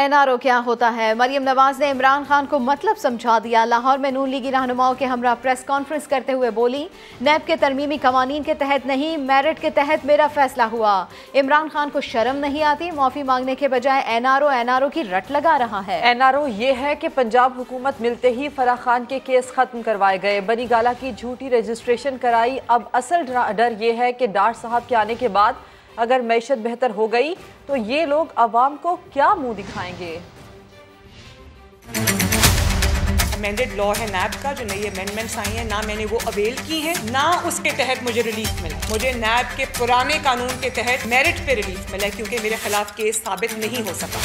NRO क्या होता है? मरियम नवाज ने इमरान खान को मतलब समझा दिया। लाहौर में नून लीगी रहनुमाओं के हमरा प्रेस कॉन्फ्रेंस करते हुए बोली, नैब के तरमीमी कवानीन के तहत नहीं, मेरिट के तहत मेरा फैसला हुआ। इमरान खान को शर्म नहीं आती? माफी मांगने के बजाय एनआरओ की रट लगा रहा है। एनआरओ ये है कि पंजाब हुकूमत मिलते ही फराह खान के केस खत्म करवाए गए, बनी गाला की झूठी रजिस्ट्रेशन कराई। अब असल डर ये है कि डार साहब के आने के बाद अगर मैशत बेहतर हो गई तो ये लोग अवाम को क्या मुंह दिखाएंगे। अमेंडेड लॉ है नैब का, जो नई अमेंडमेंट्स आई हैं, ना मैंने वो अवेल की हैं, ना उसके तहत मुझे रिलीफ मिला। मुझे नैब के पुराने कानून के तहत मेरिट पे रिलीफ मिला क्योंकि मेरे खिलाफ केस साबित नहीं हो सका।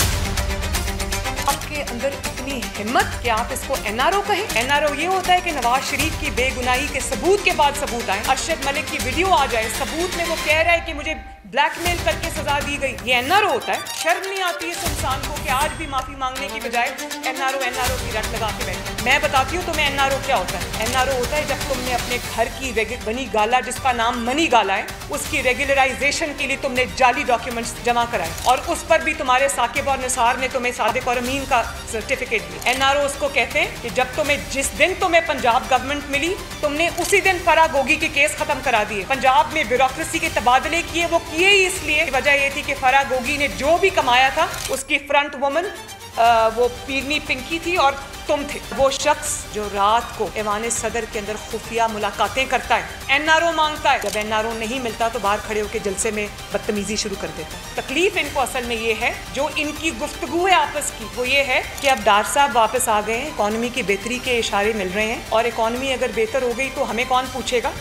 आपके अंदर इतनी हिम्मत कि आप इसको एनआरओ कहें? एनआरओ ये होता है कि नवाज शरीफ की बेगुनाही के सबूत के बाद सबूत आए, अरशद मलिक की वीडियो आ जाए, सबूत में वो कह रहा है कि मुझे ब्लैकमेल करके सजा दी गई। ये एनआरओ होता है? शर्म नहीं आती इस इंसान को कि आज भी माफी मांगने की बजाय एनआरओ की रट लगा के बैठे। मैं बताती हूँ तुम्हें एनआरओ क्या होता है। एनआरओ होता है जब तुमने अपने घर की बनी गाला, जिसका नाम मनी गाला है, उसकी रेगुलराइजेशन के लिए तुमने जाली डॉक्यूमेंट्स जमा कराए और उस पर भी तुम्हारे साकिब और निसार ने तुम्हें सादिक और अमीन का सर्टिफिकेट दिया। एनआरओ उसको कहते हैं कि जब जिस दिन तुम्हें पंजाब गवर्नमेंट मिली, तुमने उसी दिन फराह गोगी के केस खत्म करा दिए। पंजाब में ब्यूरोक्रेसी के तबादले किए, वो किए ही इसलिए, वजह ये थी कि फराह गोगी ने जो भी कमाया था उसकी फ्रंट वुमन वो पीरनी पिंकी थी और तुम थे। वो शख्स जो रात को ऐवान सदर के अंदर खुफिया मुलाकातें करता है, एनआरओ मांगता है। जब एनआरओ नहीं मिलता तो बाहर खड़े होकर जलसे में बदतमीजी शुरू कर देता है। तकलीफ इनको असल में ये है, जो इनकी गुफ्तगू है आपस की, वो ये है कि अब डार साहब वापस आ गए हैं, इकॉनमी की बेहतरी के इशारे मिल रहे हैं और इकॉनमी अगर बेहतर हो गई तो हमें कौन पूछेगा।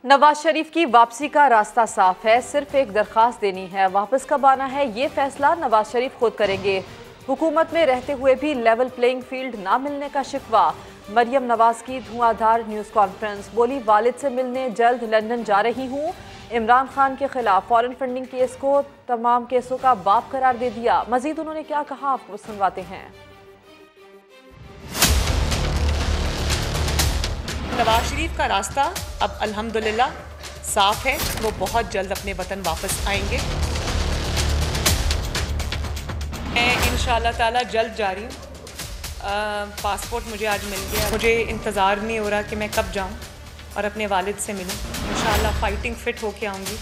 नवाज शरीफ की वापसी का रास्ता साफ है, सिर्फ एक दरखास्त देनी है। वापस कब आना है ये फैसला नवाज शरीफ खुद करेंगे। हुकूमत में रहते हुए भी लेवल प्लेइंग फील्ड ना मिलने का शिकवा। मरियम नवाज की धुआंधार न्यूज़ कॉन्फ्रेंस, बोली वालिद से मिलने जल्द लंदन जा रही हूँ। इमरान खान के खिलाफ फॉरेन फंडिंग केस को तमाम केसों का बाप करार दे दिया। मजीद उन्होंने क्या कहा आपको सुनवाते हैं। नवाज शरीफ का रास्ता अब अल्हम्दुलिल्लाह साफ है, वो बहुत जल्द अपने वतन वापस आएंगे। मैं इंशाअल्लाह ताला जल्द जा रही हूँ। पासपोर्ट मुझे आज मिल गया, मुझे इंतज़ार नहीं हो रहा कि मैं कब जाऊँ और अपने वालिद से मिलूँ। इंशाअल्लाह फाइटिंग फिट होके आऊँगी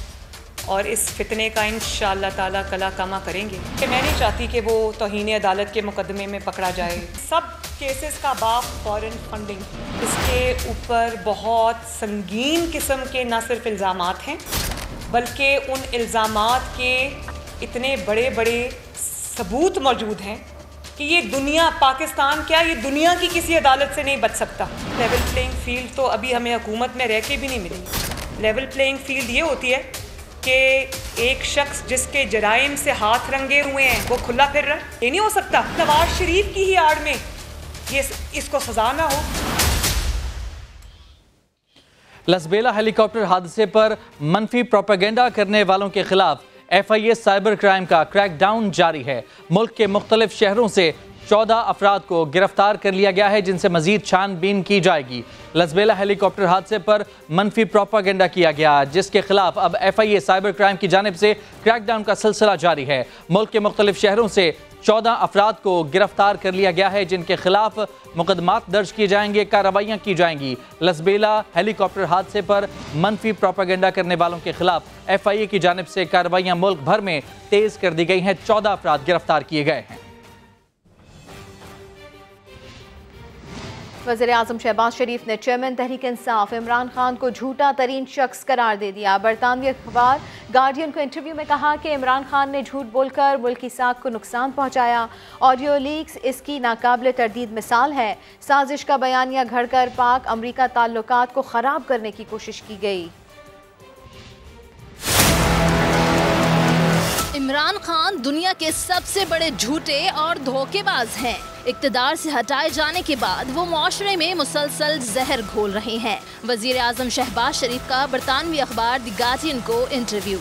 और इस फितने का इंशाअल्लाह ताला कला कमा करेंगे। कि मैं नहीं चाहती कि वो तौहीन अदालत के मुकदमे में पकड़ा जाए। सब केसेस का बाप फॉरेन फंडिंग, इसके ऊपर बहुत संगीन किस्म के न सिर्फ इल्ज़ामात हैं बल्कि उन इल्ज़ामात के इतने बड़े बड़े सबूत मौजूद हैं कि ये दुनिया, पाकिस्तान क्या, ये दुनिया की किसी अदालत से नहीं बच सकता। लेवल प्लेइंग फील्ड तो अभी हमें हुकूमत में रह के भी नहीं मिली। लेवल प्लेइंग फील्ड ये होती है कि एक शख्स जिसके जराइम से हाथ रंगे हुए हैं वो खुला फिर रहा है, ये नहीं हो सकता। नवाज शरीफ की ही आड़ में ये इसको सजा ना हो। लसबेला हेलीकॉप्टर हादसे पर मनफी प्रोपेगेंडा करने वालों के खिलाफ FIA साइबर क्राइम का क्रैकडाउन जारी है। मुल्क के मुख्तलिफ शहरों से 14 अफराद को गिरफ्तार कर लिया गया है, जिनसे मजीद छानबीन की जाएगी। लसबेला हेलीकॉप्टर हादसे पर मनफी प्रोपेगेंडा किया गया, जिसके खिलाफ अब FIA साइबर क्राइम की जानिब से क्रैकडाउन का सिलसिला जारी है। मुल्क के मुख्तलिफ शहरों से 14 अफराद को गिरफ्तार कर लिया गया है, जिनके खिलाफ मुकदमात दर्ज किए जाएंगे, कार्रवाइयाँ की जाएंगी। लसबेला हेलीकॉप्टर हादसे पर मनफी प्रोपेगेंडा करने वालों के खिलाफ FIA की जानिब से कार्रवाइयाँ मुल्क भर में तेज कर दी गई हैं। 14 अफराद गिरफ्तार किए गए हैं। वज़ीर-ए-आज़म शहबाज शरीफ ने चेयरमैन तहरीक इंसाफ इमरान खान को झूठा तरीन शख्स करार दे दिया। बरतानवी अखबार गार्डियन को इंटरव्यू में कहा कि इमरान खान ने झूठ बोलकर मुल्क की साख को नुकसान पहुंचाया। ऑडियो लीक्स इसकी नाकाबिले तरदीद मिसाल है। साजिश का बयानिया घड़कर पाक अमरीका ताल्लुकात को ख़राब करने की कोशिश की गई। इमरान खान दुनिया के सबसे बड़े झूठे और धोखेबाज हैं। इक़्तिदार से हटाए जाने के बाद वो मुआशरे में मुसलसल जहर घोल रहे हैं। वज़ीर आज़म शहबाज शरीफ का बरतानवी अखबार द गार्डियन को इंटरव्यू।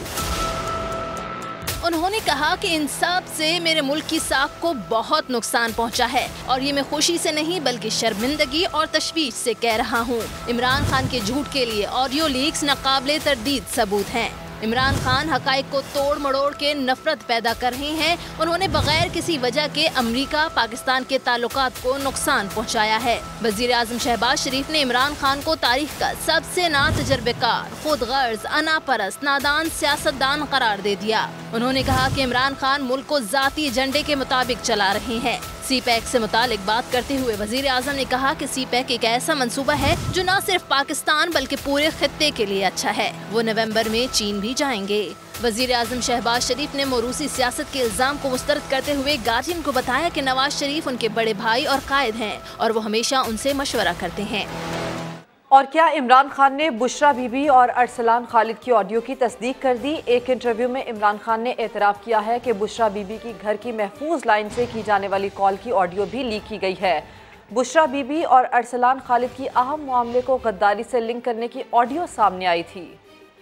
उन्होंने कहा कि इन सब से मेरे मुल्क की साख को बहुत नुकसान पहुंचा है और ये मैं खुशी से नहीं बल्कि शर्मिंदगी और तशवीश से कह रहा हूं। इमरान खान के झूठ के लिए ऑडियो लीक्स नाकाबिले तरदीद सबूत हैं। इमरान खान हकाइक को तोड़ मड़ोड़ के नफरत पैदा कर रहे हैं। उन्होंने बगैर किसी वजह के अमेरिका पाकिस्तान के ताल्लुकात को नुकसान पहुंचाया है। वजीर आजम शहबाज शरीफ ने इमरान खान को तारीख का सबसे नातजर्बेकार, खुदगर्ज, अनापरस्त, नादान सियासतदान करार दे दिया। उन्होंने कहा कि इमरान खान मुल्क को जाती एजेंडे के मुताबिक चला रहे हैं। CPEC से मुतालिक बात करते हुए वजीर आजम ने कहा कि CPEC एक ऐसा मंसूबा है जो न सिर्फ पाकिस्तान बल्कि पूरे खित्ते के लिए अच्छा है। वो नवंबर में चीन भी जाएंगे। वजीर आजम शहबाज शरीफ ने मोरूसी सियासत के इल्जाम को मुस्तरद करते हुए गार्डियन को बताया कि नवाज शरीफ उनके बड़े भाई और कायद हैं और वो हमेशा उनसे मशवरा करते हैं। और क्या इमरान खान ने बुशरा बीबी और अरसलान खालिद की ऑडियो की तस्दीक कर दी? एक इंटरव्यू में इमरान खान ने एतराफ़ किया है कि बुशरा बीबी की घर की महफूज लाइन से की जाने वाली कॉल की ऑडियो भी लीक की गई है। बुशरा बीबी और अरसलान खालिद की अहम मामले को गद्दारी से लिंक करने की ऑडियो सामने आई थी।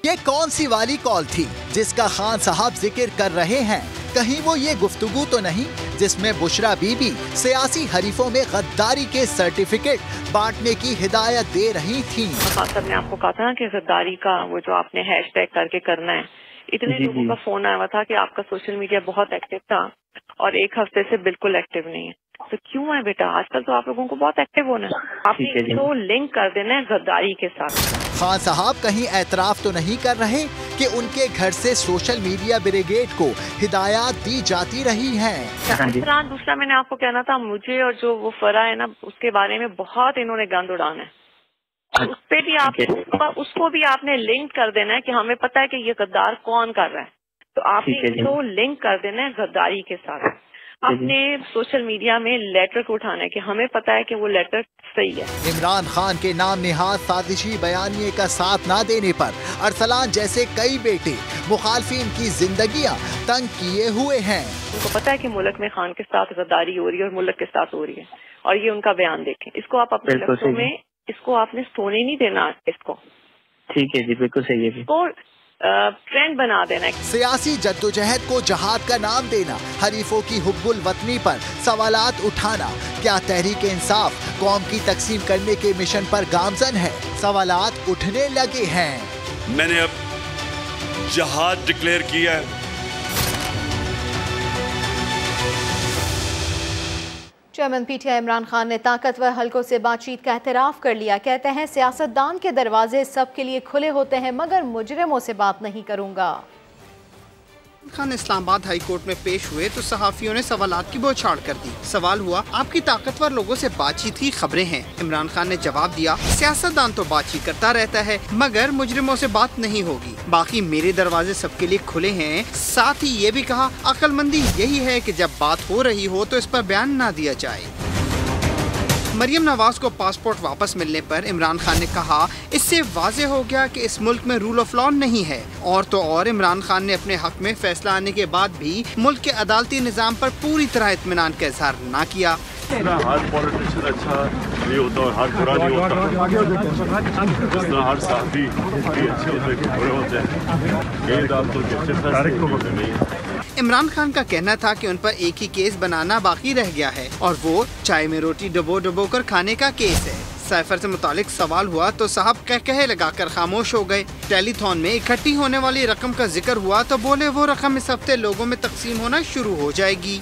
ये कौन सी वाली कॉल थी जिसका खान साहब जिक्र कर रहे हैं? कहीं वो ये गुफ्तगू तो नहीं जिसमें बुशरा बीबी सियासी हरीफों में गद्दारी के सर्टिफिकेट बांटने की हिदायत दे रही थी? खान साहब ने आपको कहा था ना कि गद्दारी का वो जो आपने हैशटैग करके करना है। इतने लोगों का फोन आया हुआ था कि आपका सोशल मीडिया बहुत एक्टिव था और एक हफ्ते से बिल्कुल एक्टिव नहीं है। तो क्यों है बेटा, आजकल तो आप लोगों को बहुत एक्टिव होना है। आपने इसको लिंक कर देना है गद्दारी के साथ। खान साहब कहीं एतराफ तो नहीं कर रहे कि उनके घर से सोशल मीडिया ब्रिगेड को हिदायत दी जाती रही हैं? दूसरा मैंने आपको कहना था, मुझे और जो वो फरा है ना उसके बारे में बहुत इन्होंने गंद उड़ाना है। उस पे भी आप उसको भी आपने लिंक कर देना है कि हमें पता है कि ये गद्दार कौन कर रहा है। तो आपने इसको लिंक कर देना है गद्दारी के साथ। अपने सोशल मीडिया में लेटर को उठाना है कि हमें पता है कि वो लेटर सही है। इमरान खान के नाम निहाद साजिशी बयानिए का साथ ना देने पर अरसलान जैसे कई बेटे मुखालफिन की जिंदगियां तंग किए हुए हैं। उनको पता है कि मुल्क में खान के साथ गद्दारी हो रही है और मुल्क के साथ हो रही है, और ये उनका बयान देखें। इसको आप अपने लफ्ज़ों में इसको आपने सोने नहीं देना। इसको ठीक है जी, बिल्कुल सही है। इसको ट्रेंड बना देना है। सियासी जद्दोजहद को जहाद का नाम देना, हरीफों की हुब्बुल वतनी पर सवालात उठाना, क्या तहरीक इंसाफ कौम की तकसीम करने के मिशन पर गामजन है? सवालात उठने लगे हैं। मैंने अब जहाद डिक्लेयर किया है। चेयरमैन PTI इमरान खान ने ताकतवर हलकों से बातचीत का एतराफ़ कर लिया। कहते हैं सियासतदान के दरवाजे सबके लिए खुले होते हैं मगर मुजरिमों से बात नहीं करूँगा। खान इस्लामाबाद हाई कोर्ट में पेश हुए तो सहाफियों ने सवालात की बौछार कर दी। सवाल हुआ, आपकी ताकतवर लोगों से बातचीत की खबरें हैं। इमरान खान ने जवाब दिया, सियासतदान तो बातचीत करता रहता है मगर मुजरिमों से बात नहीं होगी। बाकी मेरे दरवाजे सबके लिए खुले हैं। साथ ही ये भी कहा, अक्लमंदी यही है कि जब बात हो रही हो तो इस पर बयान ना दिया जाए। मरियम नवाज को पासपोर्ट वापस मिलने पर इमरान खान ने कहा, इससे वाज़ेह हो गया कि इस मुल्क में रूल ऑफ लॉ नहीं है। और तो और इमरान खान ने अपने हक में फैसला आने के बाद भी मुल्क के अदालती निज़ाम पर पूरी तरह इत्मीनान का इजहार न किया। हर पॉलिटिशियन अच्छा नहीं होता और हर बुरा नहीं होता। हर साथी अच्छे होते बुरे होते हैं। इमरान खान का कहना था कि उन पर एक ही केस बनाना बाकी रह गया है और वो चाय में रोटी डबो डबो कर खाने का केस है। साइफर से मुतालिक सवाल हुआ तो साहब कह लगाकर खामोश हो गए। टेलीथॉन में इकट्ठी होने वाली रकम का जिक्र हुआ तो बोले वो रकम इस हफ्ते लोगों में तकसीम होना शुरू हो जाएगी।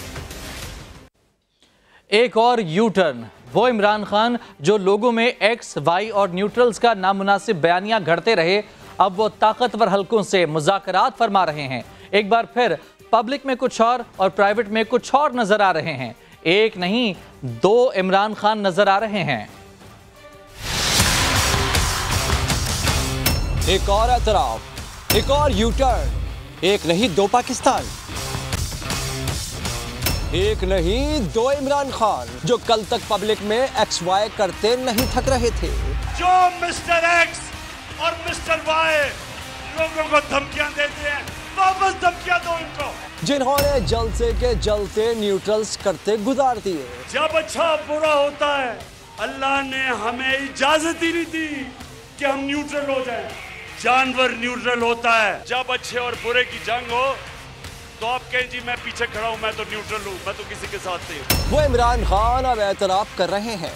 एक और यू टर्न, वो इमरान खान जो लोगों में एक्स, वाई और न्यूट्रल्स का नामुनासिब बयानियां घड़ते रहे, अब वो ताकतवर हलकों से मुज़ाकरात फरमा रहे हैं। एक बार फिर पब्लिक में कुछ और प्राइवेट में कुछ और नजर आ रहे हैं। एक नहीं, दो इमरान खान नजर आ रहे हैं। एक और एतराफ, एक और यू टर्न, एक नहीं दो पाकिस्तान, एक नहीं दो इमरान खान जो कल तक पब्लिक में एक्स वाई करते नहीं थक रहे थे। जो मिस्टर एक्स और मिस्टर वाई लोगों को धमकियां देते हैं, वापस धमकियां दो इनको। जिन्होंने जलसे के जलते न्यूट्रल्स करते गुजार दिए। जब अच्छा बुरा होता है, अल्लाह ने हमें इजाजत ही नहीं दी कि हम न्यूट्रल हो जाएं। जानवर न्यूट्रल होता है। जब अच्छे और बुरे की जंग हो तो आप कहें जी मैं पीछे खड़ा हूं, मैं तो न्यूट्रल हूं, मैं तो किसी के साथ नहीं हूं। वो इमरान खान अब एतराफ कर रहे हैं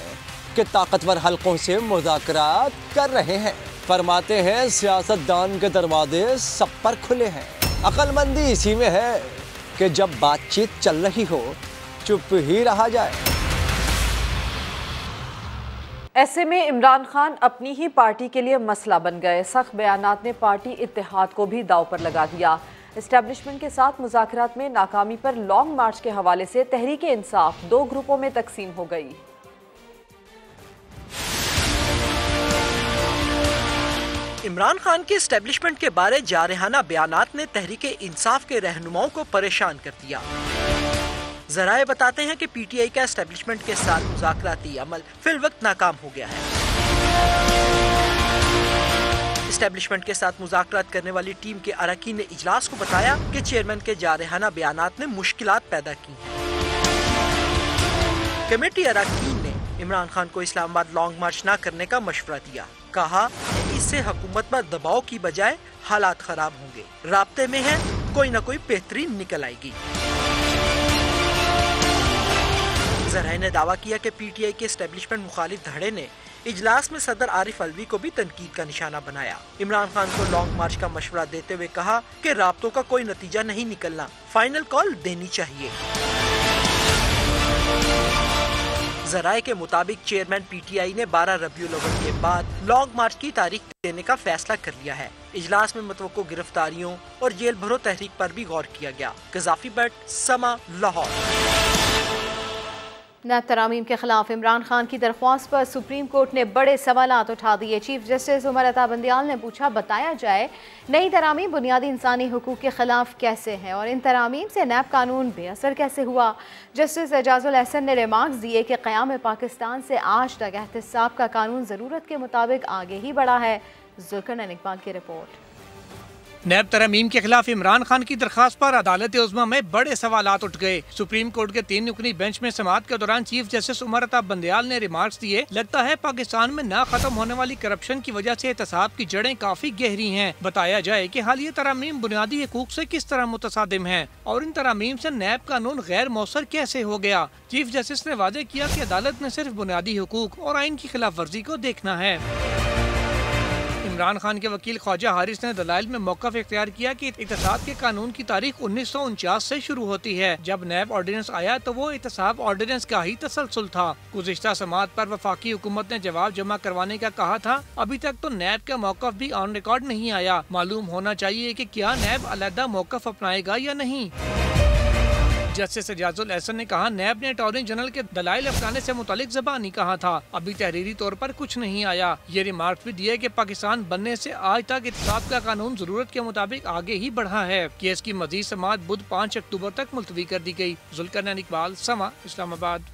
कि ताकतवर हलकों से मुज़ाकरात कर रहे हैं। फरमाते हैं सियासतदान के दरवाजे सब पर खुले हैं। अक्लमंदी इसी में है कि जब बातचीत चल रही हो चुप ही रहा जाए। ऐसे में इमरान खान अपनी ही पार्टी के लिए मसला बन गए। सख्त बयानात ने पार्टी इत्तेहाद को भी दांव पर लगा दिया। एस्टेब्लिशमेंट के साथ मुज़ाकरात में नाकामी पर लॉन्ग मार्च के हवाले से तहरीक इंसाफ 2 ग्रुपों में तकसीम हो गई। इमरान खान के एस्टेब्लिशमेंट के बारे जारहाना बयानात ने तहरीक इंसाफ के रहनुमाओं को परेशान कर दिया। जराए बताते हैं कि पीटीआई का एस्टेब्लिशमेंट के साथ मुज़ाकराती अमल फिलवक्त नाकाम हो गया है। एस्टेब्लिशमेंट के साथ मुज़ाकरात करने वाली टीम के अरकान ने इजलास को बताया कि चेयरमैन के जारहाना बयानात ने मुश्किलात पैदा की हैं। कमेटी अरकान ने इमरान खान को इस्लामाबाद लॉन्ग मार्च न करने का मशवरा दिया। कहा कि इससे हुकूमत पर दबाव की बजाय हालात खराब होंगे। राब्ते में है, कोई न कोई बेहतरीन निकल आएगी। जराए ने दावा किया कि पीटीआई के एस्टेब्लिशमेंट मुखालिफ धड़े ने इजलास में सदर आरिफ अलवी को भी तनकीद का निशाना बनाया। इमरान खान को लॉन्ग मार्च का मशवरा देते हुए कहा कि राब्तों का कोई नतीजा नहीं निकलना, फाइनल कॉल देनी चाहिए। जराए के मुताबिक चेयरमैन पीटीआई ने 12 रबीउल अव्वल के बाद लॉन्ग मार्च की तारीख देने का फैसला कर लिया है। इजलास में मुतवक्को गिरफ्तारियों और जेल भरो तहरीक पर भी गौर किया गया। कज़ाफी भट्ट, समा, लाहौर। नैब तरामीम के खिलाफ इमरान खान की दरख्वास्त पर सुप्रीम कोर्ट ने बड़े सवालात उठा दिए। चीफ जस्टिस उमर अता बंदियाल ने पूछा, बताया जाए नई तरामीम बुनियादी इंसानी हुकूक के खिलाफ कैसे हैं और इन तरामीम से नैब कानून बेअसर कैसे हुआ। जस्टिस एजाजुल एहसन ने रिमार्क्स दिए कि क़याम पाकिस्तान से आज तक एहतिसाब का कानून ज़रूरत के मुताबिक आगे ही बढ़ा है। जुल्करनैन इकबाल की रिपोर्ट। नैब तरमीम के खिलाफ इमरान खान की दरखास्त पर अदालत उज़्मा में बड़े सवालात उठ गए। सुप्रीम कोर्ट के 3 रुकनी बेंच में समाअत के दौरान चीफ जस्टिस उमर अता बंदियाल ने रिमार्क्स दिए, लगता है पाकिस्तान में न खत्म होने वाली करप्शन की वजह से एहतसाब की जड़ें काफी गहरी हैं। बताया जाए कि हालिया तरामीम बुनियादी हकूक से किस तरह मुतसादिम हैं और इन तरामीम से नैब कानून गैर मौसर कैसे हो गया। चीफ जस्टिस ने वादे किया कि अदालत ने सिर्फ बुनियादी हकूक और आइन की खिलाफ वर्जी को देखना है। इमरान खान के वकील ख्वाजा हारिस ने दलाइल में मौक़िफ़ इख्तियार किया कि एहतसाब के कानून की तारीख 1949 से शुरू होती है। जब नैब ऑर्डिनेंस आया तो वो एहतसाब ऑर्डिनेंस का ही तसलसल था। गुज़िश्ता समाअत पर वफाकी हुकूमत ने जवाब जमा करवाने का कहा था। अभी तक तो नैब का मौक़िफ़ भी ऑन रिकॉर्ड नहीं आया। मालूम होना चाहिए कि क्या नैब अलहदा मौक़िफ़ अपनाएगा या नहीं। जस्टिस एजाजुल एहसन ने कहा, नैब ने अटॉर्नी जनरल के दलाइल अपनाने से मुतालिक ज़बानी कहा था, अभी तहरीरी तौर पर कुछ नहीं आया। ये रिमार्क भी दिए कि पाकिस्तान बनने से आज तक एहतसाब का कानून जरूरत के मुताबिक आगे ही बढ़ा है। केस की मजीद समाअत बुध 5 अक्टूबर तक मुलतवी कर दी गई। जुल्करनैन इकबाल, समा, इस्लामाबाद।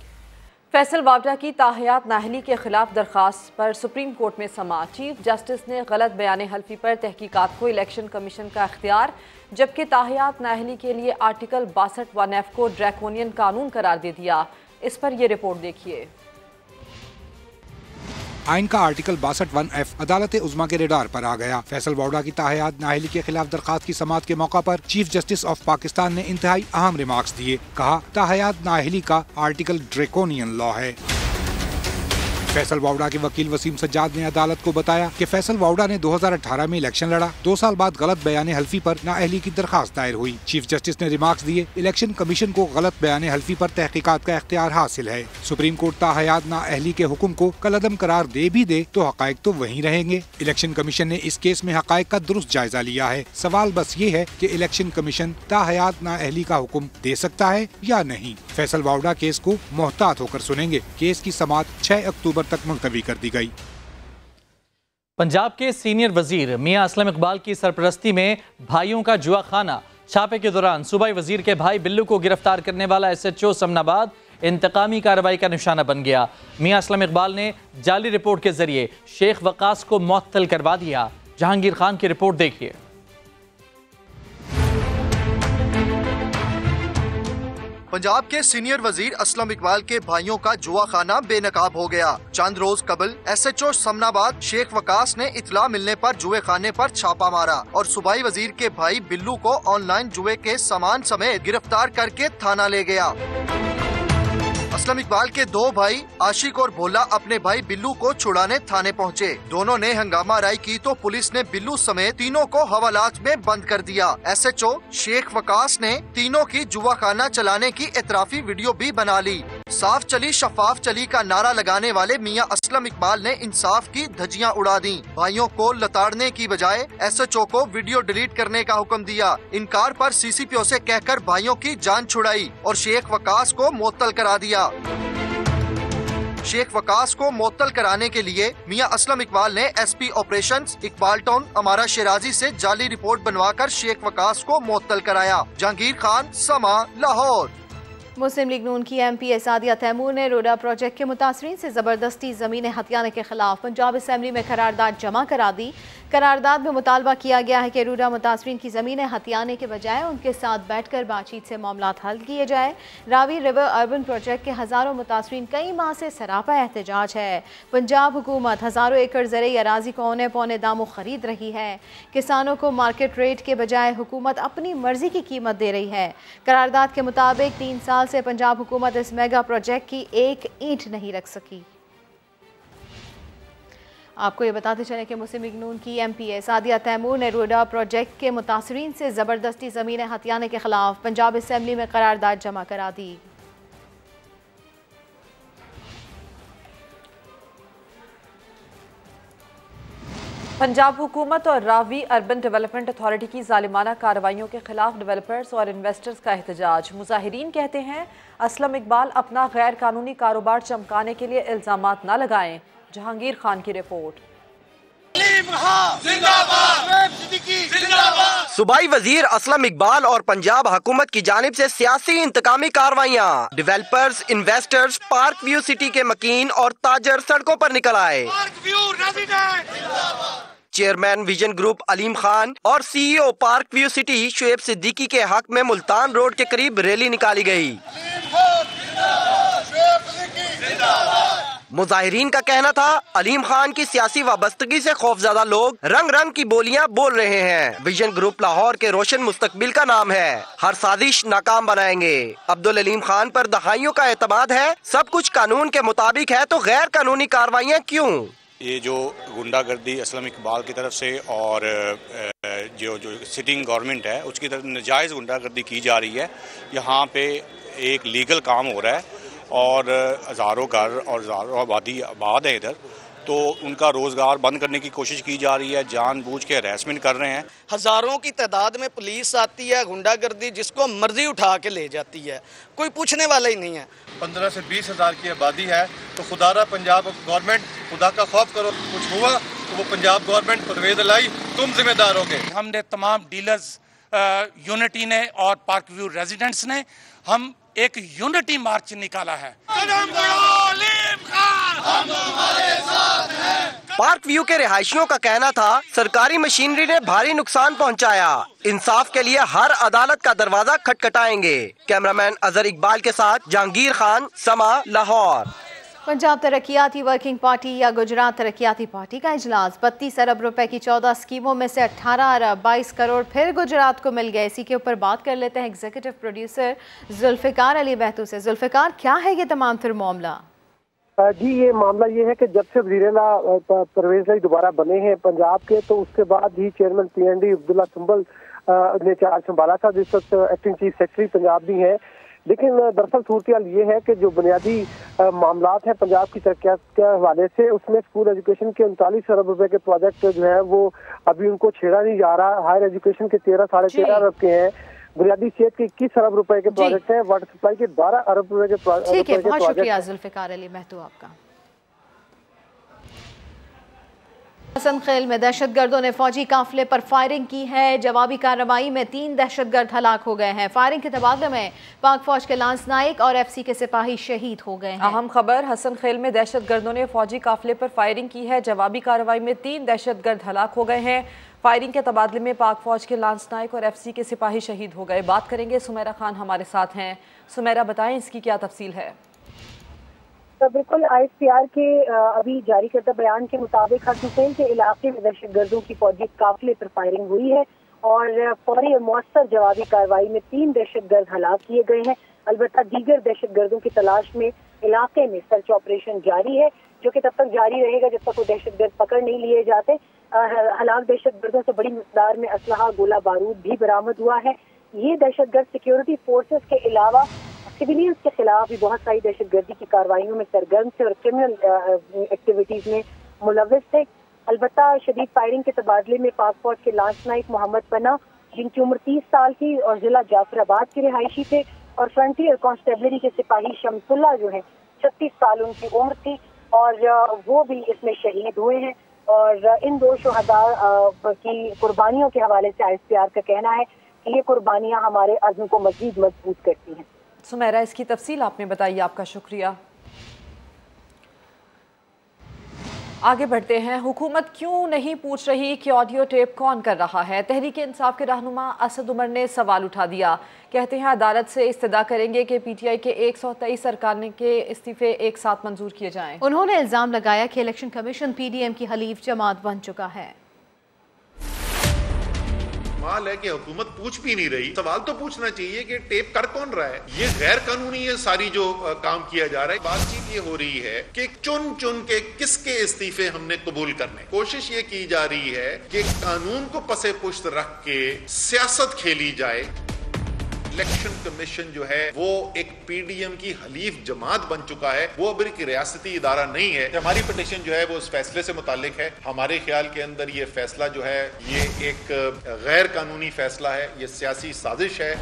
फैसल वावडा की ताहियात नाअहली के खिलाफ दरखास्त पर सुप्रीम कोर्ट में समाअत। चीफ जस्टिस ने गलत बयान हल्फी पर तहकीकात को इलेक्शन कमीशन का इख्तियार, जबकि ताहियात नाअहली के लिए आर्टिकल 62(1)F को ड्रैकोनियन कानून करार दे दिया। इस पर यह रिपोर्ट देखिए। आइन का आर्टिकल 62(1)F अदालत उज़्मा के रेडार पर आ गया। फैसल वावडा की ताहियात नाअहली के खिलाफ दरखास्त की समाअत के मौका पर चीफ जस्टिस ऑफ पाकिस्तान ने इंतहाई अहम रिमार्क्स दिए। कहा, ताहियात नाअहली का आर्टिकल ड्रैकोनियन लॉ है। फैसल वावडा के वकील वसीम सज्जाद ने अदालत को बताया कि फैसल वावडा ने 2018 में इलेक्शन लड़ा। 2 साल बाद गलत बयान हल्फी पर नाअहली की दरखास्त दायर हुई। चीफ जस्टिस ने रिमार्क्स दिए, इलेक्शन कमीशन को गलत बयान हल्फी पर तहकीकात का इख्तियार हासिल है। सुप्रीम कोर्ट ताहियात नाअहली के हुक्म को कलअदम करार दे भी दे तो हकायक तो वहीं रहेंगे। इलेक्शन कमीशन ने इस केस में हकायक का दुरुस्त जायजा लिया है। सवाल बस ये है कि इलेक्शन कमीशन ताहियात नाअहली का हुक्म दे सकता है या नहीं। फैसल वावडा केस को मोहतात होकर सुनेंगे। केस की समाअत 6 अक्टूबर तक मुलतवी कर दी गई। पंजाब के सीनियर वजीर मियां असलम इकबाल की सरपरस्ती में भाइयों का जुआ खाना छापे के दौरान सूबाई वजीर के भाई बिल्लू को गिरफ्तार करने वाला SHO समनाबाद इंतकामी कार्रवाई का निशाना बन गया। मियां असलम इकबाल ने जाली रिपोर्ट के जरिए शेख वकास को मुअत्तल करवा दिया। जहांगीर खान की रिपोर्ट देखिए। पंजाब के सीनियर वजीर असलम इकबाल के भाइयों का जुआ खाना बेनकाब हो गया। चंद रोज कबल SHO समनाबाद शेख वकास ने इतला मिलने पर जुए खाने पर छापा मारा और सूबाई वजीर के भाई बिल्लू को ऑनलाइन जुए के सामान समेत गिरफ्तार करके थाना ले गया। असलम इकबाल के दो भाई आशिक और भोला अपने भाई बिल्लू को छुड़ाने थाने पहुंचे। दोनों ने हंगामा राई की तो पुलिस ने बिल्लू समेत तीनों को हवालात में बंद कर दिया। SHO शेख वकास ने तीनों की जुआखाना चलाने की एतराफी वीडियो भी बना ली। साफ चली शफाफ चली का नारा लगाने वाले मियां असलम इकबाल ने इंसाफ की धज्जियां उड़ा दी। भाइयों को लताड़ने की बजाय SHO को वीडियो डिलीट करने का हुक्म दिया। इनकार पर CCPO से कहकर भाइयों की जान छुड़ाई और शेख वकास को मुअत्तल करा दिया। शेख वकास को मुअत्तल कराने के लिए मियां असलम इकबाल ने SP ऑपरेशंस इकबाल टाउन अमारा शिराजी से जाली रिपोर्ट बनवाकर शेख वकास को मुअत्तल कराया। जहांगीर खान, समा, लाहौर। मुस्लिम लीग नून की MP सादिया तैमूर ने रोडा प्रोजेक्ट के मुतासरीन से ज़बरदस्ती ज़मीनें हथियाने के खिलाफ पंजाब असम्बली में करारदाद जमा करा दी। करारदाद में मुतालबा किया गया है कि रोडा मुतासरीन की ज़मीनें हथियाने के बजाय उनके साथ बैठकर बातचीत से मामला हल किए जाए। रावी रिवर अर्बन प्रोजेक्ट के हज़ारों मुतासरीन कई माह से सरापा एहतजाज है। पंजाब हुकूमत हज़ारों एकड़ ज़रई अराजी को औने पौने दामों खरीद रही है। किसानों को मार्केट रेट के बजाय हुकूमत अपनी मर्जी की कीमत दे रही है। करारदाद के मुताबिक 3 साल से पंजाब हुकूमत इस मेगा प्रोजेक्ट की एक ईंट नहीं रख सकी। आपको ये बताते चलें कि मुस्लिम लीग नून की MP सादिया तैमूर ने रोडा प्रोजेक्ट के मुतासरीन से ज़बरदस्ती ज़मीनें हथियाने के खिलाफ पंजाब असम्बली में करारदाद जमा करा दी। पंजाब हुकूमत और रावी अर्बन डेवलपमेंट अथॉरिटी की जालिमाना कार्रवाइयों के खिलाफ डेवलपर्स और इन्वेस्टर्स का एहतजाज। मुजाहिरीन कहते हैं असलम इकबाल अपना गैर कानूनी कारोबार चमकाने के लिए इल्जामात न लगाएं। जहांगीर खान की रिपोर्ट। सूबाई वजीर असलम इकबाल और पंजाब हुकूमत की जानिब से सियासी इंतकामी कार्रवाइयाँ। Developers, investors, park view city के मकीन और ताजर सड़कों पर निकल आए। Chairman vision group Aleem Khan और CEO park view city Shoaib Siddiqui के हक में मुल्तान रोड के करीब रैली निकाली गई। मुजाहिरीन का कहना था अलीम खान की सियासी वाबस्तगी से खौफजदा लोग रंग रंग की बोलियां बोल रहे हैं। विजन ग्रुप लाहौर के रोशन मुस्तकबिल का नाम है। हर साजिश नाकाम बनाएंगे। अब्दुल अलीम खान पर दहाइयों का एतमाद है। सब कुछ कानून के मुताबिक है तो गैर कानूनी कार्रवाइयाँ क्यों? ये जो गुंडागर्दी असलम इकबाल की तरफ से और जो सिटिंग गवर्नमेंट है उसकी तरफ नाजायज़ गुंडागर्दी की जा रही है। यहाँ पे एक लीगल काम हो रहा है और हज़ारों घर और हज़ारों आबादी आबाद है इधर, तो उनका रोज़गार बंद करने की कोशिश की जा रही है। जानबूझ के हरासमेंट कर रहे हैं। हज़ारों की तादाद में पुलिस आती है, गुंडागर्दी जिसको मर्जी उठा के ले जाती है, कोई पूछने वाला ही नहीं है। 15 से 20 हज़ार की आबादी है तो खुदारा पंजाब गवर्नमेंट खुदा का खौफ करो। कुछ हुआ तो वो पंजाब गवर्नमेंट परवेज लाई, तुम जिम्मेदार होगे। हमने तमाम डीलर्स यूनिटी ने और पार्क व्यू रेजिडेंट्स ने हम एक यूनिटी मार्च निकाला है। पार्क व्यू के रिहायशियों का कहना था सरकारी मशीनरी ने भारी नुकसान पहुंचाया। इंसाफ के लिए हर अदालत का दरवाजा खटखटाएंगे। कैमरामैन अजहर इकबाल के साथ जहांगीर खान, समा, लाहौर। पंजाब तरक्याती वर्किंग पार्टी या गुजरात तरक्याती पार्टी का इजलास। 32 अरब रुपए की 14 स्कीमों में से 18 अरब 22 करोड़ फिर गुजरात को मिल गए। इसी के ऊपर बात कर लेते हैं एग्जीक्यूटिव प्रोड्यूसर जुल्फिकार अली महतू से। जुल्फिकार, क्या है ये तमाम फिर मामला? जी, ये मामला ये है कि जब से वज़ीर-ए-आला परवेज लाई दोबारा बने हैं पंजाब के, तो उसके बाद ही चेयरमैन PND अब्दुल्ला संबल ने चार्ज संभाला था। जिस वक्त एक्टिंग चीफ सेक्रेटरी पंजाब भी हैं। लेकिन दरअसल सूरत ये है कि जो बुनियादी मामलात हैं पंजाब की तरक्यात के हवाले से, उसमें स्कूल एजुकेशन के 39 अरब रुपए के प्रोजेक्ट जो है वो अभी उनको छेड़ा नहीं जा रहा। हायर एजुकेशन के 13 साढ़े 13 अरब के हैं। बुनियादी सेहत के 21 अरब रुपए के प्रोजेक्ट हैं। वाटर सप्लाई के 12 अरब रुपए के प्रोजेक्ट। ठीक है, बहुत शुक्रिया जुल्फिकार अली महतू आपका। हसनखेल में दहशतगर्दों ने फौजी काफिले पर फायरिंग की है। जवाबी कार्रवाई में 3 दहशतगर्द हलाक हो गए हैं। फायरिंग के तबादले में पाक फौज के लांस नाइक और FC के सिपाही शहीद हो गए हैं। अहम खबर, हसनखेल में दहशतगर्दों ने फौजी काफिले पर फायरिंग की है। जवाबी कार्रवाई में 3 दहशतगर्द हलाक हो गए हैं। फायरिंग के तबादले में पाक फौज के लांस नाइक और FC के सिपाही शहीद हो गए। बात करेंगे, सुमेरा खान हमारे साथ हैं। सुमेरा, बताएं इसकी क्या तफसील है? बिल्कुल, ISPR के अभी जारी करदा बयान के मुताबिक हसनखेल के इलाके में दहशतगर्दों की फौजी काफिले पर फायरिंग हुई है और फौरी और मौसर जवाबी कार्रवाई में 3 दहशतगर्द हलाक किए गए हैं। अलबत्ता दीगर दहशतगर्दों की तलाश में इलाके में सर्च ऑपरेशन जारी है, जो कि तब तक जारी रहेगा जब तक कोई दहशतगर्द पकड़ नहीं लिए जाते। हलाक दहशतगर्दों से बड़ी मिकदार में असलहा, गोला बारूद भी बरामद हुआ है। ये दहशतगर्द सिक्योरिटी फोर्सेस के अलावा सिविलियंस के खिलाफ भी बहुत सारी दहशतगर्दी की कार्रवाइयों में सरगर्म थे और क्रिमिनल एक्टिविटीज में मुलविस थे। अलबत्ता शदीद फायरिंग के तबादले में पाक फौज के लांस नाइक मोहम्मद पन्ना, जिनकी उम्र 30 साल थी और जिला जाफराबाद के रिहायशी थे, और फ्रंटियर कांस्टेबलरी के सिपाही शमसुल्लाह जो है 36 साल उनकी उम्र थी और वो भी इसमें शहीद हुए हैं। और इन दो शुहदा की कुर्बानियों के हवाले से ISPR का कहना है कि ये कुर्बानियां हमारे अज़्म को मज़ीद मजबूत करती हैं। सुमेरा, इसकी तफसील आपने बताई, आपका शुक्रिया। आगे बढ़ते हैं। हुकूमत क्यों नहीं पूछ रही कि ऑडियो टेप कौन कर रहा है? तहरीक इंसाफ के रहनुमा असद उमर ने सवाल उठा दिया। कहते हैं अदालत से इस्तदा करेंगे कि PTI के 123 अरकान के इस्तीफे एक साथ मंजूर किए जाएं। उन्होंने इल्जाम लगाया कि इलेक्शन कमीशन PDM की हलीफ जमात बन चुका है। सवाल है कि हुकूमत पूछ भी नहीं रही। सवाल तो पूछना चाहिए कि टेप कर कौन रहा है। ये गैर कानूनी है सारी जो काम किया जा रहा है। बातचीत ये हो रही है कि चुन चुन के किसके इस्तीफे हमने कबूल करने। कोशिश ये की जा रही है कि कानून को पसे पुश्त रख के सियासत खेली जाए। इलेक्शन कमीशन जो है वो एक PDM की हलीफ जमात बन चुका है, वो अब एक रियासती इदारा नहीं है। हमारी पिटीशन जो है वो उस फैसले से मुतालिक है। हमारे ख्याल के अंदर ये फैसला जो है ये एक गैर कानूनी फैसला है, ये सियासी साजिश है।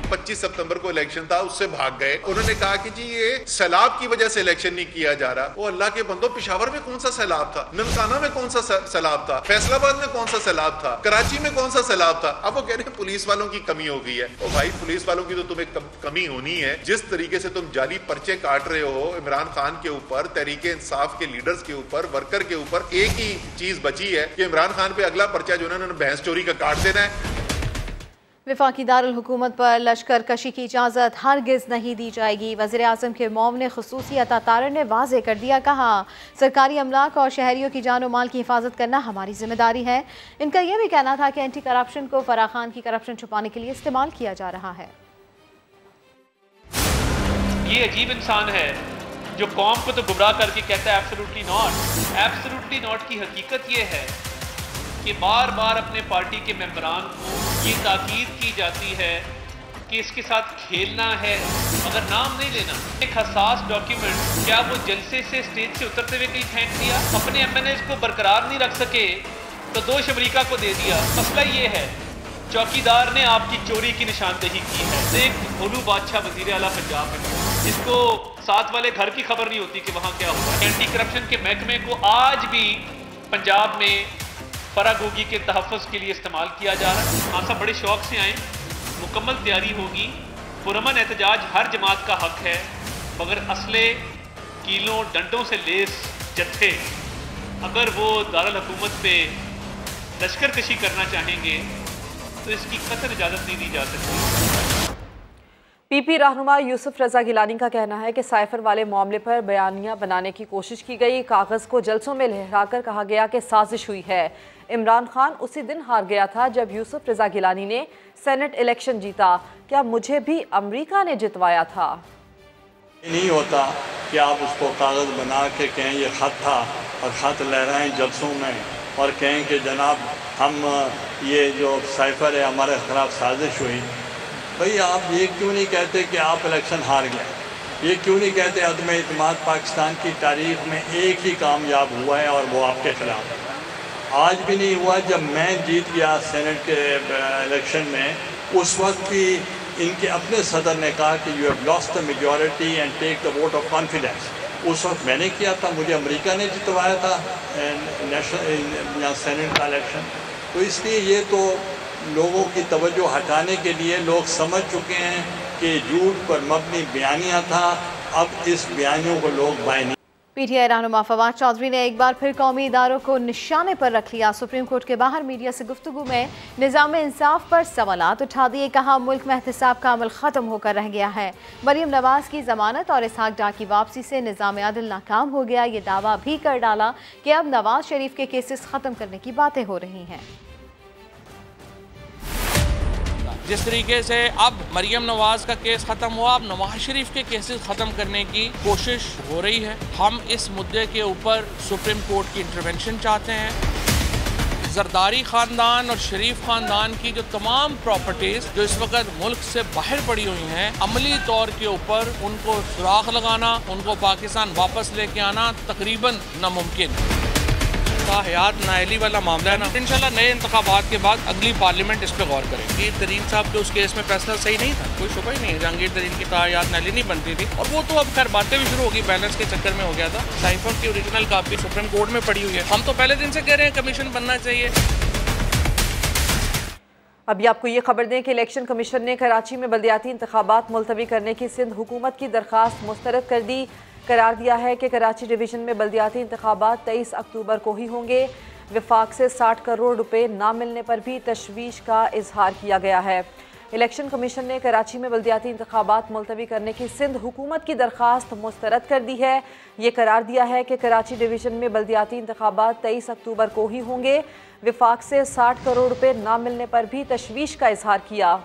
25 सितंबर को इलेक्शन था, उससे भाग गए। उन्होंने कहा कि जी ये सैलाब की वजह से इलेक्शन नहीं किया जा रहा। वो अल्लाह के बंदो, पेशावर में कौन सा सैलाब था, ननकाना में कौन सा सैलाब था, फैसलाबाद में कौन सा सैलाब था, कराची में कौन सा सैलाब था। अब वो कह रहे हैं पुलिस वालों की कमी हो गई है। ओ भाई, पुलिस वालों की तो तुम्हें कमी होनी है। जिस तरीके से तुम जाली पर्चे काट रहे हो इमरान खान के ऊपर, तहरीक इंसाफ के लीडर्स के ऊपर, वर्कर के ऊपर, एक ही चीज बची है कि इमरान खान पे अगला पर्चा जो है उन्होंने भैंस चोरी का काट देना है। वफाकी दारुल हुकूमत पर लश्कर कशी की इजाज़त हरगिज़ नहीं दी जाएगी। वज़ीर आज़म के मुआविन ख़ुसूसी अता तारर ने वाज़ेह कर दिया। कहा, सरकारी अमलाक और शहरियों की जान और माल की हिफाजत करना हमारी जिम्मेदारी है। इनका यह भी कहना था कि एंटी करप्शन को फराह खान की करप्शन छुपाने के लिए इस्तेमाल किया जा रहा है। ये अजीब इंसान है जो कौम को तो गुमराह करके कहता है एब्सोल्युटली नॉट। एब्सोल्युटली नॉट की हकीकत ये है कि बार बार अपने पार्टी के मेंबरान को ये ताकीद की जाती है कि इसके साथ खेलना है, मगर नाम नहीं लेना। एक हसास डॉक्यूमेंट क्या वो जलसे से स्टेज से उतरते हुए कहीं फेंक दिया? अपने MNAs को बरकरार नहीं रख सके तो दोष अमेरिका को दे दिया। मसला ये है, चौकीदार ने आपकी चोरी की निशानदेही की है। एक भोलू बादशाह वजीर आला पंजाब में, जिसको साथ वाले घर की खबर नहीं होती कि वहाँ क्या हुआ। एंटी करप्शन के महकमे को आज भी पंजाब में फरागोगी के तहफ़्फ़ुज़ के लिए इस्तेमाल किया जा रहा है। हम सब बड़े शौक से आए, मुकम्मल तैयारी होगी। पुरअमन एहतजाज हर जमात का हक है, मगर असले, कीलों, डंडों से लेस जत्थे अगर वो दारुल हुकूमत पे लश्कर कशी करना चाहेंगे तो इसकी कतई इजाज़त नहीं दी जा सकती। PP रहनुमा यूसुफ रजा गिलानी का कहना है कि साइफर वाले मामले पर बयानिया बनाने की कोशिश की गई। कागज़ को जलसों में लहराकर कहा गया कि साजिश हुई है। इमरान खान उसी दिन हार गया था जब यूसुफ रजा गिलानी ने सेनेट इलेक्शन जीता। क्या मुझे भी अमेरिका ने जितवाया था? नहीं होता कि आप उसको कागज़ बना के कहें ये ख़त था और ख़त लहराएं जलसों में और कहें कि जनाब हम ये जो साइफर है हमारे ख़िलाफ़ साजिश हुई। भाई, आप ये क्यों नहीं कहते कि आप इलेक्शन हार गए? ये क्यों नहीं कहते अदम इत्मीनान पाकिस्तान की तारीख में एक ही कामयाब हुआ है और वो आपके खिलाफ है। आज भी नहीं हुआ। जब मैं जीत गया सेनेट के इलेक्शन में, उस वक्त भी इनके अपने सदर ने कहा कि you have lost the majority and take the vote of confidence. उस वक्त मैंने किया था, मुझे अमेरिका ने जितवाया था नेशनल सेनेट का इलेक्शन। तो इसलिए ये तो लोगों की तवज्जो हटाने के लिए लोग समझ चुके हैं कि झूठ पर मबनी बयानियाँ था। अब इस बयानियों को लोग बाय नहीं। PTI रहनुमा फवाद चौधरी ने एक बार फिर कौमी इदारों को निशाने पर रख लिया। सुप्रीम कोर्ट के बाहर मीडिया से गुफ्तगू में निज़ाम इंसाफ पर सवालात उठा दिए। कहा, मुल्क में एहतिसाब का अमल ख़त्म होकर रह गया है। मरीम नवाज की जमानत और इसहाक डार की वापसी से निज़ाम अदल नाकाम हो गया। ये दावा भी कर डाला कि अब नवाज शरीफ के केसेस ख़त्म करने की बातें हो रही हैं। जिस तरीके से अब मरियम नवाज का केस खत्म हुआ, अब नवाज शरीफ के केसेस खत्म करने की कोशिश हो रही है। हम इस मुद्दे के ऊपर सुप्रीम कोर्ट की इंटरवेंशन चाहते हैं। जरदारी खानदान और शरीफ खानदान की जो तमाम प्रॉपर्टीज जो इस वक्त मुल्क से बाहर पड़ी हुई हैं, अमली तौर के ऊपर उनको सुराख लगाना, उनको पाकिस्तान वापस लेके आना तकरीबन नामुमकिन। हयात नाअहली वाला मामला है ना, इंशाल्लाह नए इंतखाबात के बाद अगली पार्लियामेंट इस पर गौर करेगी। जहांगीर तरीन साहब के उस केस में फैसला सही नहीं था, कोई शुबा ही नहीं है। जहांगीर तरीन की हयात नाअहली नहीं बनती थी, और वो तो अब खैर बातें भी शुरू होगी, बैलेंस के चक्कर में हो गया था। साइफर की ओरिजिनल कापी सुप्रीम कोर्ट में पड़ी हुई है। हम तो पहले दिन से कह रहे हैं कमीशन बनना चाहिए। अभी आपको ये खबर दें कि इलेक्शन कमीशन ने कराची में बल्दियाती इंतखाबात मुलतवी करने की सिंध हुकूमत की दरख्वास्त मुस्तरद कर दी। करार दिया है कि कराची डिवीज़न में बल्दियाती इंतखाबात 23 अक्टूबर को ही होंगे। विफाक से 60 करोड़ रुपए ना मिलने पर भी तशवीश का इजहार किया गया है। इलेक्शन कमीशन ने कराची में बल्दियाती इंतखाबात मुलतवी करने की सिंध हुकूमत की दरख्वास्त मुस्तरद कर दी है। ये करार दिया है कि कराची डिवीज़न में बल्दियाती इंतखाबात 23 अक्टूबर को ही होंगे। विफाक से 60 करोड़ रुपए ना मिलने पर भी तशवीश का इजहार किया।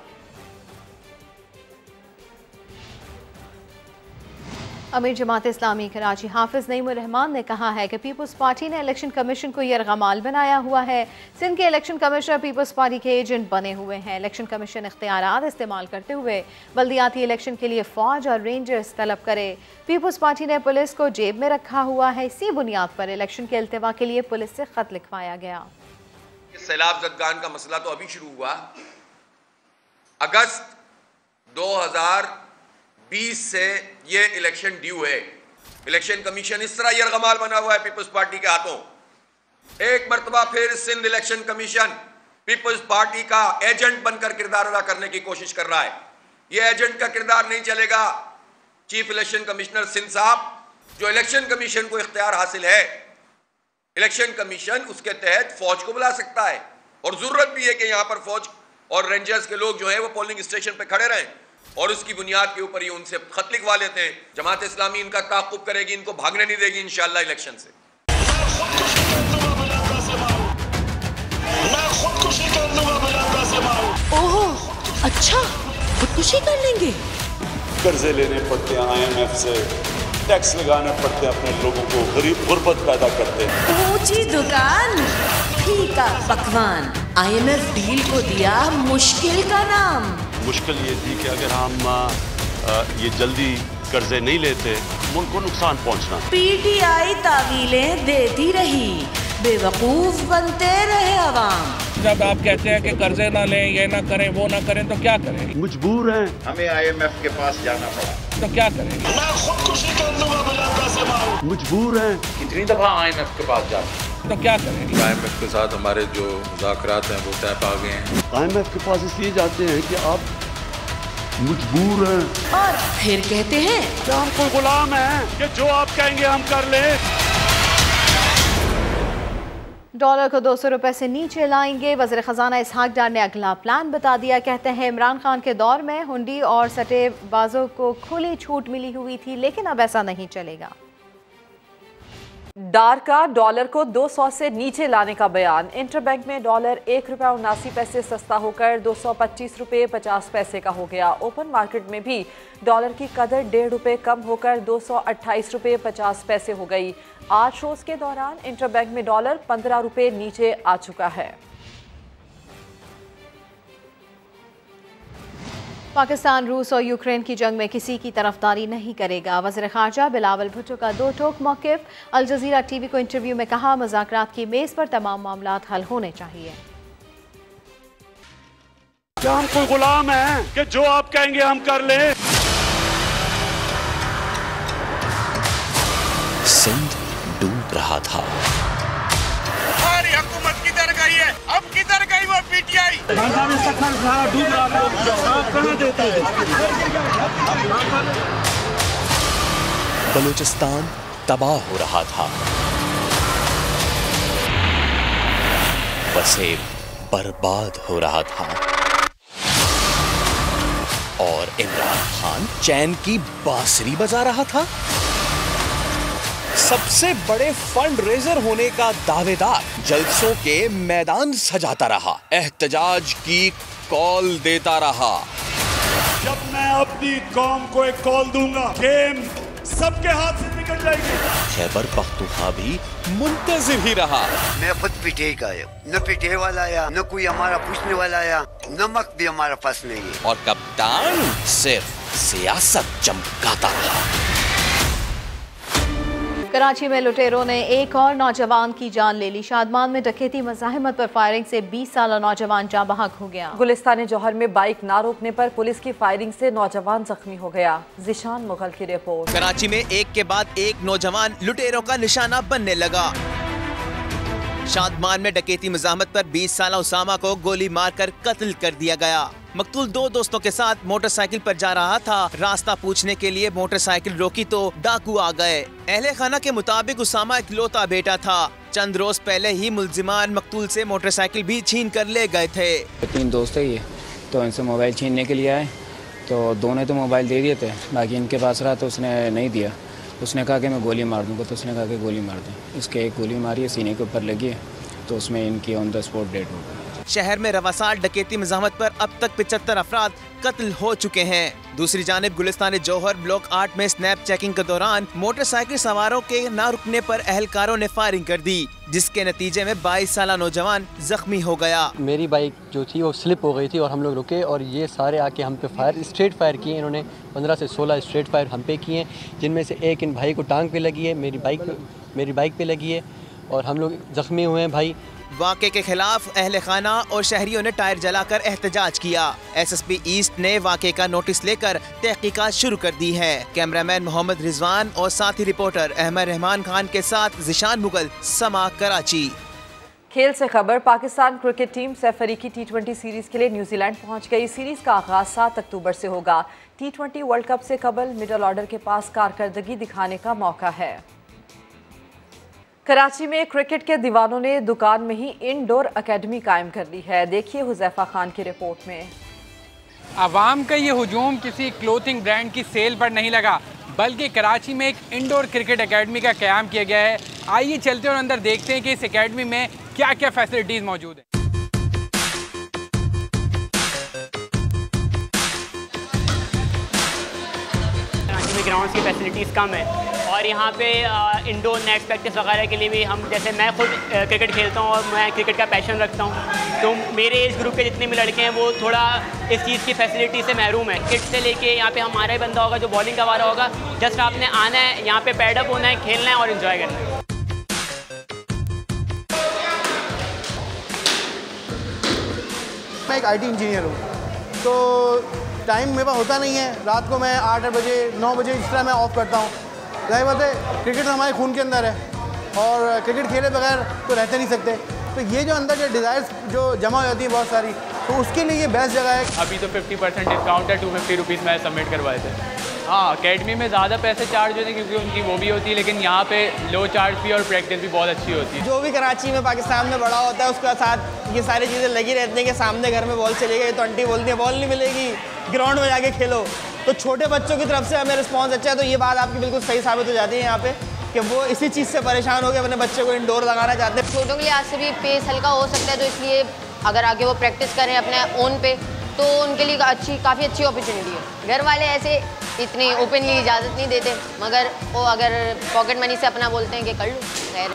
अमीर जमात इस्लामी कराची हाफिज नईमुर रहमान ने कहा है कि पीपल्स पार्टी ने इलेक्शन कमीशन को यरगमाल बनाया हुआ है। सिंध के इलेक्शन कमिश्नर पीपल्स पार्टी के एजेंट बने हुए हैं। इलेक्शन कमीशन इख्तियारात इस्तेमाल करते हुए बल्दियाती इलेक्शन के लिए फौज और रेंजर्स तलब करे। पीपल्स पार्टी ने पुलिस को जेब में रखा हुआ है। इसी बुनियाद पर इलेक्शन के इल्तिवा के लिए पुलिस से खत लिखवाया गया। सैलाब जदगान का मसला तो अभी शुरू हुआ। अगस्त 2020 से ये इलेक्शन ड्यू है। इलेक्शन कमीशन इस तरह यरगमाल बना हुआ है पीपल्स पार्टी के हाथों। एक मरतबा फिर Sindh election commission peoples party का एजेंट बनकर किरदार अदा करने की कोशिश कर रहा है। ये एजेंट का किरदार नहीं चलेगा। चीफ इलेक्शन कमिश्नर सिंध साहब, जो इलेक्शन कमीशन को इख्तियार हासिल है, इलेक्शन कमीशन उसके तहत फौज को बुला सकता है, और जरूरत भी है कि यहां पर फौज और रेंजर्स के लोग जो है वो पोलिंग स्टेशन पे खड़े रहें, और उसकी बुनियाद के ऊपर ये उनसे खत लिखवा लेते हैं। जमात इस्लामी इनका ताक़ुब करेगी, इनको भागने नहीं देगी इंशाअल्लाह इलेक्शन से। ओह अच्छा, खुदकुशी कर लेंगे। कर्जे लेने पड़ते हैं IMF से, टैक्स लगाने पड़ते हैं, अपने लोगों को गरीब गुर्बत पैदा करते हैं। ऊंची दुकान फीका पकवान, IMF डील को दिया मुश्किल का नाम। मुश्किल ये थी कि अगर हम ये जल्दी कर्जे नहीं लेते, मुल्क को नुकसान पहुंचना। PTI तावीलें देती रही, बेवकूफ बनते रहे अवाम। जब आप कहते हैं कि कर्जे ना लें, ये ना करें, वो ना करें, तो क्या करें? मजबूर हैं। हमें IMF के पास जाना पड़ा, तो क्या करें? मैं खुदकुशी कर दूंगा। मजबूर हैं। कितनी दफा IMF के पास जाते, तो क्या करें? IMF के साथ हमारे जो मुज़ाकरात हैं वो तय पा गए हैं। IMF के पास इसलिए जाते हैं कि आप मजबूर हैं, और फिर कहते हैं कि हम कोई गुलाम हैं कि जो आप कहेंगे हम कर लें। डॉलर को 200 रुपए से नीचे लाएंगे। वज़ीर ख़ज़ाना इसहाक डार ने अगला प्लान बता दिया। कहते हैं इमरान खान के दौर में हुंडी और सट्टेबाजों को खुली छूट मिली हुई थी, लेकिन अब ऐसा नहीं चलेगा। डार का डॉलर को 200 से नीचे लाने का बयान। इंटरबैंक में डॉलर ₹1.79 सस्ता होकर 225 रुपये 50 पैसे का हो गया। ओपन मार्केट में भी डॉलर की कदर ₹1.5 कम होकर 228 रुपये 50 पैसे हो गई। 8 रोज के दौरान इंटरबैंक में डॉलर 15 रुपये नीचे आ चुका है। पाकिस्तान रूस और यूक्रेन की जंग में किसी की तरफदारी नहीं करेगा। वज़ीर ख़ारजा बिलावल भुट्टो का दो टोक मौक़िफ़। अल जज़ीरा टीवी को इंटरव्यू में कहा, मुज़ाकरात की मेज़ पर तमाम मामलात हल होने चाहिए। क्या हम कोई गुलाम हैं कि जो आप कहेंगे हम कर लें? सिंध डूब रहा था। हमारी हुकूमत किधर गई है? अब किधर गई वो PTI? बलूचिस्तान तबाह हो रहा था। वसेब बर्बाद हो रहा था, और इमरान खान चैन की बांसुरी बजा रहा था। सबसे बड़े फंड रेजर होने का दावेदार जलसों के मैदान सजाता रहा। एहतजाज की कॉल देता रहा। जब मैं अपनी कौम को एक कॉल दूंगा, गेम सबके हाथ से निकल जाएगी। खैबर पख्तूनख्वा भी मुंतजिर ही रहा। मैं खुद पीटे का आया, न पीटे वाला आया, न कोई हमारा पूछने वाला आया, नमक भी हमारा पास नहीं है। और कप्तान सिर्फ सियासत चमकाता रहा। कराची में लुटेरों ने एक और नौजवान की जान ले ली। शादमान में डकैती मज़ाहिमत पर फायरिंग से 20 साला नौजवान जाँ बहक हो गया। गुलिस्तान जौहर में बाइक ना रोकने पर पुलिस की फायरिंग से नौजवान जख्मी हो गया। जिशान मुगल की रिपोर्ट। कराची में एक के बाद एक नौजवान लुटेरों का निशाना बनने लगा। शादमान में डकैती मज़ाहमत पर 20 साला उसामा को गोली मारकर कत्ल कर दिया गया। मकतूल 2 दोस्तों के साथ मोटरसाइकिल पर जा रहा था। रास्ता पूछने के लिए मोटरसाइकिल रोकी तो डाकू आ गए। अहले खाना के मुताबिक उसामा इकलौता बेटा था। चंद रोज पहले ही मुलजिमान मकतूल से मोटरसाइकिल भी छीन कर ले गए थे। 3 दोस्त है ये, तो इनसे मोबाइल छीनने के लिए आए, तो दोनों तो मोबाइल दे दिए थे, बाकी इनके पास रहा तो उसने नहीं दिया। उसने कहा कि मैं गोली मार दूंगा, तो उसने कहा कि गोली मार दें। इसके एक गोली मारी है, सीने के ऊपर लगी है, तो उसमें इनकी ऑन द स्पॉट डेथ हो गई। शहर में रवासाल डकैती मज़ाहमत पर अब तक 75 अफराद कत्ल हो चुके हैं। दूसरी जानिब गुलिस्तान जौहर ब्लॉक 8 में स्नैप चेकिंग के दौरान मोटरसाइकिल सवारों के न रुकने पर अहलकारों ने फायरिंग कर दी, जिसके नतीजे में 22 साला नौजवान जख्मी हो गया। मेरी बाइक जो थी वो स्लिप हो गई थी और हम लोग रुके और ये सारे आके हम पे स्ट्रेट फायर किए। इन्होंने 15 से 16 स्ट्रेट फायर हम पे किए, जिनमें से एक इन भाई को टांग पे लगी है, मेरी बाइक पे लगी है और हम लोग जख्मी हुए हैं भाई। वाक़े के खिलाफ अहले खाना और शहरियों ने टायर जलाकर एहतजाज किया। SSP ईस्ट ने वाक़े का नोटिस लेकर तहकीकात शुरू कर दी है। कैमरामैन मोहम्मद रिजवान और साथी रिपोर्टर अहमद रहमान खान के साथ जिशान मुगल, समा कराची। खेल से खबर। पाकिस्तान क्रिकेट टीम सैफ अली की T20 सीरीज के लिए न्यूजीलैंड पहुंच गई। सीरीज का आगाज 7 अक्टूबर से होगा। T20 वर्ल्ड कप से कबल मिडल ऑर्डर के पास कारकर्दगी दिखाने का मौका है। कराची में क्रिकेट के दीवानों ने दुकान में ही इंडोर एकेडमी कायम कर ली है। देखिए हुज़ैफा खान की रिपोर्ट में। अवाम का ये हुजूम किसी क्लोथिंग ब्रांड की सेल पर नहीं लगा, बल्कि कराची में एक इंडोर क्रिकेट एकेडमी का क़याम किया गया है। आइए चलते और अंदर देखते हैं कि इस एकेडमी में क्या क्या फैसिलिटीज़ मौजूद हैं। कराची में ग्राउंड्स की फैसिलिटीज़ कम है और यहाँ पे इंडोर नेट प्रैक्टिस वगैरह के लिए भी हम, जैसे मैं खुद क्रिकेट खेलता हूँ और मैं क्रिकेट का पैशन रखता हूँ, तो मेरे एज ग्रुप के जितने भी लड़के हैं वो थोड़ा इस चीज़ की फैसिलिटी से महरूम है। किट से लेके यहाँ पे हमारा ही बंदा होगा जो बॉलिंग का वारा होगा, जस्ट आपने आना है, यहाँ पे पैडअप होना है, खेलना है और इन्जॉय करना है। मैं एक IT इंजीनियर हूँ, तो टाइम मेरे पास होता नहीं है। रात को मैं 8 बजे 9 बजे इस तरह मैं ऑफ करता हूँ। जाहिर बात है क्रिकेट तो हमारे खून के अंदर है और क्रिकेट खेले बगैर तो रहते नहीं सकते। तो ये जो अंदर जो डिज़ायर्स जो जमा हो जाती है बहुत सारी, तो उसके लिए ये बेस्ट जगह है। अभी तो 50% डिस्काउंट है, 250 रुपीज़ में सबमिट करवाए थे। हाँ, अकेडमी में ज़्यादा पैसे चार्ज होते हैं क्योंकि उनकी वो भी होती है, लेकिन यहाँ पे लो चार्ज भी और प्रैक्टिस भी बहुत अच्छी होती है। जो भी कराची में पाकिस्तान में बड़ा होता है उसके साथ ये सारी चीज़ें लगी रहती हैं कि सामने घर में बॉल चली गई तो आंटी बोलती है बॉल नहीं मिलेगी, ग्राउंड में जाके खेलो। तो छोटे बच्चों की तरफ से हमें रिस्पॉन्स अच्छा है, तो ये बात आपकी बिल्कुल सही साबित हो जाती है यहाँ पे कि वो इसी चीज़ से परेशान हो के अपने बच्चे को इंडोर लगाना चाहते हैं। छोटों के लिहाज से भी पेस हल्का हो सकता है, तो इसलिए अगर आगे वो प्रैक्टिस करें अपने ओन पे तो उनके लिए काफ़ी अच्छी अपॉर्चुनिटी है। घर वाले ऐसे इतनी ओपनली इजाज़त नहीं देते, मगर वो अगर पॉकेट मनी से अपना बोलते हैं कि कर लो। खैर,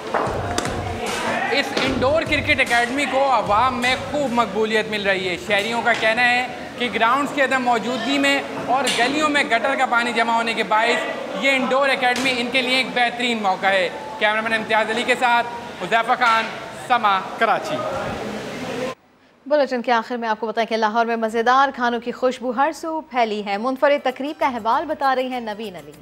इस इंडोर क्रिकेट एकेडमी को अवाम में खूब मकबूलियत मिल रही है। शहरियों का कहना है कि ग्राउंड्स की अदम मौजूदगी में और गलियों में गटर का पानी जमा होने के बायस ये इंडोर एकेडमी इनके लिए एक बेहतरीन मौका है। कैमरामैन इम्तियाज़ अली के साथ हुज़ैफा खान, समा कराची। बुलेटिन के आखिर में आपको बताएं कि लाहौर में मज़ेदार खानों की खुशबू हर सू फैली है। मुनफरिद तकरीब का अहवाल बता रही हैं नवीन अली।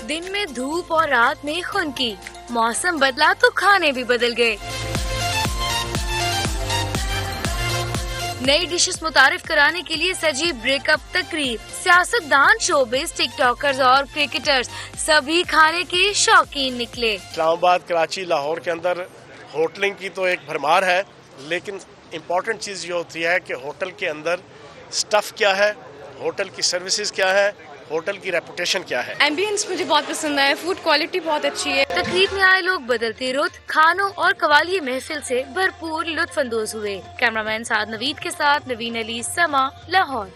दिन में धूप और रात में खुनकी, मौसम बदला तो खाने भी बदल गए। नई डिशेस मुतारिफ कराने के लिए सजी ब्रेकअप तकरीब। सियासतदान, शोबिस, टिकटॉकर्स और क्रिकेटर्स सभी खाने के शौकीन निकले। इस्लामाबाद, कराची, लाहौर के अंदर होटलिंग की तो एक भरमार है, लेकिन इम्पॉर्टेंट चीज़ ये होती है कि होटल के अंदर स्टफ़ क्या है, होटल की सर्विसेज क्या है, होटल की रेपुटेशन क्या है। एम्बियंस मुझे बहुत पसंद आया, फूड क्वालिटी बहुत अच्छी है। तकरीब में आए लोग बदलती रुत, खानों और कवाली महफिल से भरपूर लुत्फ अंदोज हुए। कैमरामैन साद नवीद के साथ नवीन अली, समा, लाहौर।